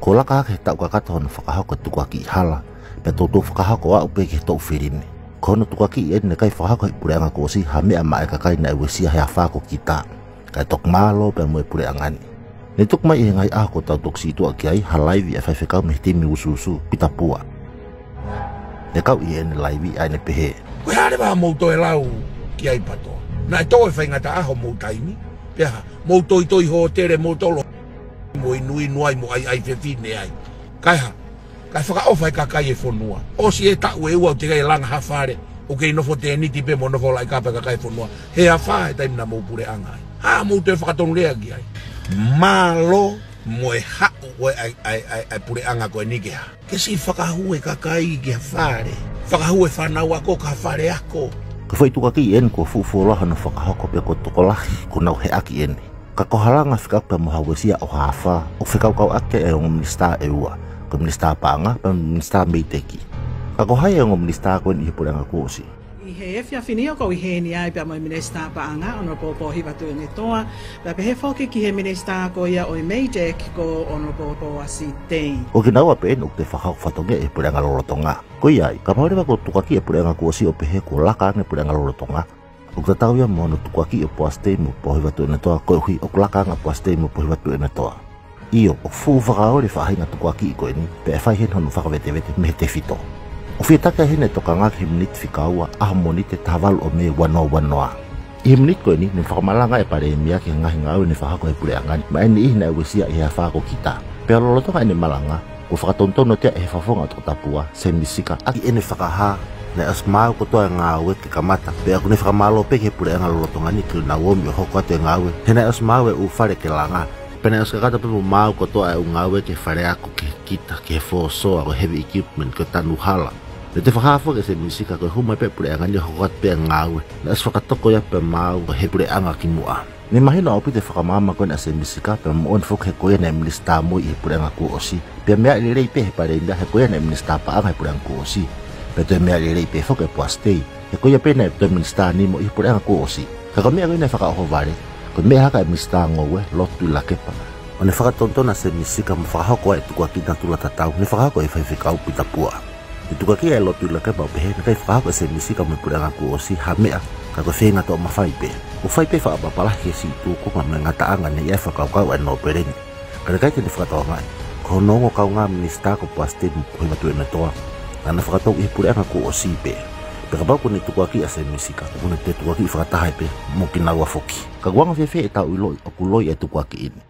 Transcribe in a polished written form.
Ko laka ke tau kakato no whakahako tukuaki hala. Pe tōtō whakahako a upe ke tau whirine. Kono tukuaki e ne kai whakahako he pure anga kōsi ha mea mai kakai na ewesia hea whako kita. Kai tok malo pe moe pure angani. Ne tok mai e ngai ako tau tok si tua ki ai ha laivi e whaiwhekau me timi ususu pita pua. Ne kau i e ne laivi ai ne pehe. Koe hare waha mouto e lau ki ai pato. Na e tō e whaingata aho moutaimi. Pea mouto i toi ho tere moutolo. Mo inui nuai mo ai whewhine ai. Kai ha. Kai whakaofa e kakai e whonua. O si e tau e ua o te kai langa hawhare. O kei nofo te niti pe mo nofo lai kapa kakai whonua. He hawha e taimina mou pure angai. Ha mouto e whakatonu rea ki ai. Malo mo e hau e ai pure anga koe nikea. Ke si whakahu e kakai ki hawhare. Whakahu e whanau ako ka hawhare ako. Ka whai tukaki en ko fufuolaha no whakahoko pe ko tokolahi ko nau he aki ene. Ka kohalanga whikau pe mohawesia o hawha o whikau kau ake e o minista e ua. Ko minista paanga pe minista meiteki. Ka kohai e o minista koen i pure anga kōsi. I he e whiawhinia ko i he ni ai pia mo i minista paanga ono po hiwatu e toa. Pia pe he whoki ki he minista ko ia o i meidek ko ono po asi tei. O ki naua pe en o te whakau whatonga e pure anga lorotonga. Ko iai, ka maorewa ko tukaki e pure anga kōsi o pehe ko laka ane pure anga lorotonga. O ka tau ia mono tukaki e poastei mo po hiwatu e toa ko hui o laka anga poastei mo po hiwatu e toa. Iyo, o fu whakaore whahinga tukaki i koe ni, pe e whaihen honu whakawete me te whito. O whiataka hene toka ngak himnit whikaua aha monite tahavalu o me wanoa. I himnit koe ni whakamalanga e pare e mia ki ngahi ngau ni whahako e pure angani, ma eni ihina e wesia i hea whako kita. Pe alolotonga ene malanga, ko whakatontono tia e whafonga to tapua, se misika, aki ene whakaha, na asmau ko toa ngau e ke kamata, pe aku ne whakamalo pe ke pure anga lolotonga ni kil na womi o hoko ate ngau e, hena asmau e ufare ke langa. Pena os kakata pe mo mau ko toa e ungawe ke whare ako ke kita ke fosoa ko heavy equipment ke tanu hala. Ne te whakafo ke se misika ko humai pe pure anga ni hokat pe ngawe. Na as whakatoko ya pe mau ko he pure anga ki mua. Ne mahina opi te whakamama ko na se misika pe mo on fok he koe na minista mo i pure anga ku osi. Pe mea li rei pe he pare inda he koe na minista pa anga he pure anga ku osi. Pe te mea li rei pe fok e puastei. He koe pe na e minista ni mo i pure anga ku osi. Kakamea koe na whakaoho vare. Ko me haka e mista ngowe lotu la kepa. O ne whakatontona se misika mo whakahoko e tukuaki na tula tatau, ne whakahoko e whaiwhikau pita pua. E tukuaki e lotu la kepa o pehe, ne kai whakahoko e se misika mo pure ngaku o si hamea, ka ko whenga to ma whaipe. O whaipe whaapapalahi e si tuku ma me ngata anga ne ia whakaukau e no pereni. Ka kai te ne whakatoa ngai, ko nongo kau ngā minista ko puaste mo kohi matu e me toa, ka na whakatou i pure ngaku o si pe. Peka bau ko ne tukuaki a se misika, ko ne te tukuaki whakataha pe mo ki naua foki. Ka guanga whewhe e tau iloi o kuloi e tukuaki ini.